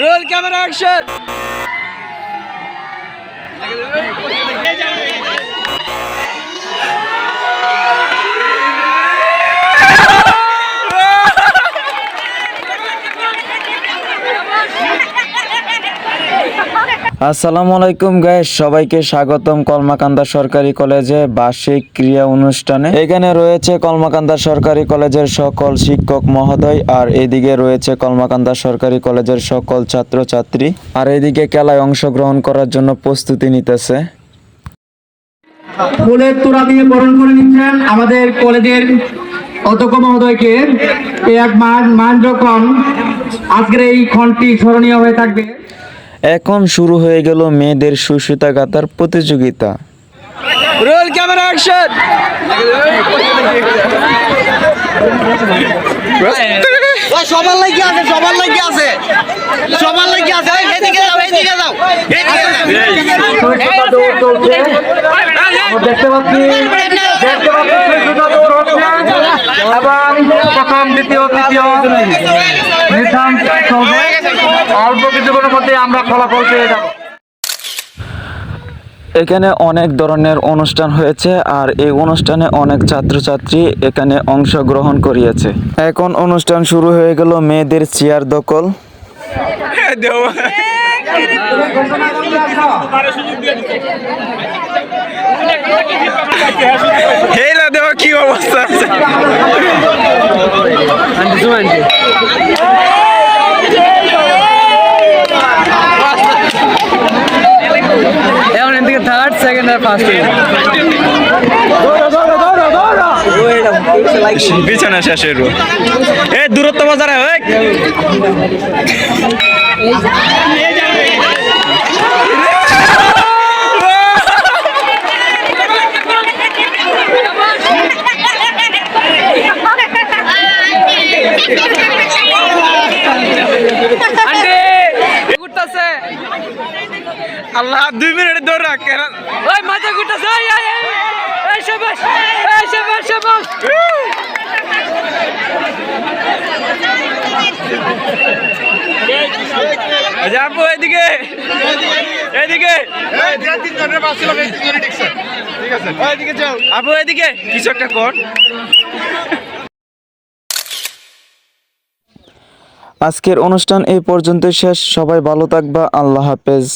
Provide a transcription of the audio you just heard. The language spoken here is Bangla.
Roll camera action. আসসালামু আলাইকুম গাইস, সবাইকে স্বাগতম কলমাকান্দা সরকারি কলেজে বার্ষিক ক্রীড়া অনুষ্ঠানে। এখানে রয়েছে কলমাকান্দা সরকারি কলেজের সকল শিক্ষক মহোদয়, আর এদিকে রয়েছে কলমাকান্দা সরকারি কলেজের সকল ছাত্রছাত্রী, আর এদিকে খেলায় অংশগ্রহণ করার জন্য প্রস্তুতি নিতেছে। ফুলের তোড়া দিয়ে বরণ করে নিচ্ছেন আমাদের কলেজের অধ্যক্ষ মহোদয়কে। এই এক মান যখন আজকের এই ক্ষণটি স্মরণীয় হয়ে থাকবে। এখন শুরু হয়ে গেল মেয়েদের সুসুতা গাঁথার প্রতিযোগিতা। Roll camera action. সবার লাগি আছে এদিকে যাও দেখতে পাচ্ছি সুতা দৌড় হচ্ছে এবং প্রথম দ্বিতীয় তৃতীয় নির্ধারণ চলবে। অল্প কিছুক্ষণের মধ্যে আমরা ফলাফল পেয়ে যাব। এখানে অনেক ধরনের অনুষ্ঠান হয়েছে, আর এই অনুষ্ঠানে অনেক ছাত্রছাত্রী এখানে অংশগ্রহণ করিয়েছে। এখন অনুষ্ঠান শুরু হয়ে গেল মেয়েদের চেয়ার দখল। দেওয়া কি অবস্থা আছে? এখন এদিকে থার্ড, সেকেন্ড আর ফার্স্ট। বিছানা শেষের এ দূরত্ব বাজারে আল্লাহ 2 মিনিট দৌড় রাখ ওই মাথা ঘুরতেছে এই শাবাশ আপু এদিকে আপু এদিকে কিছু একটা কর। আজকের অনুষ্ঠান এই পর্যন্ত শেষ। সবাই ভালো থাকবা। আল্লাহ হাফেজ।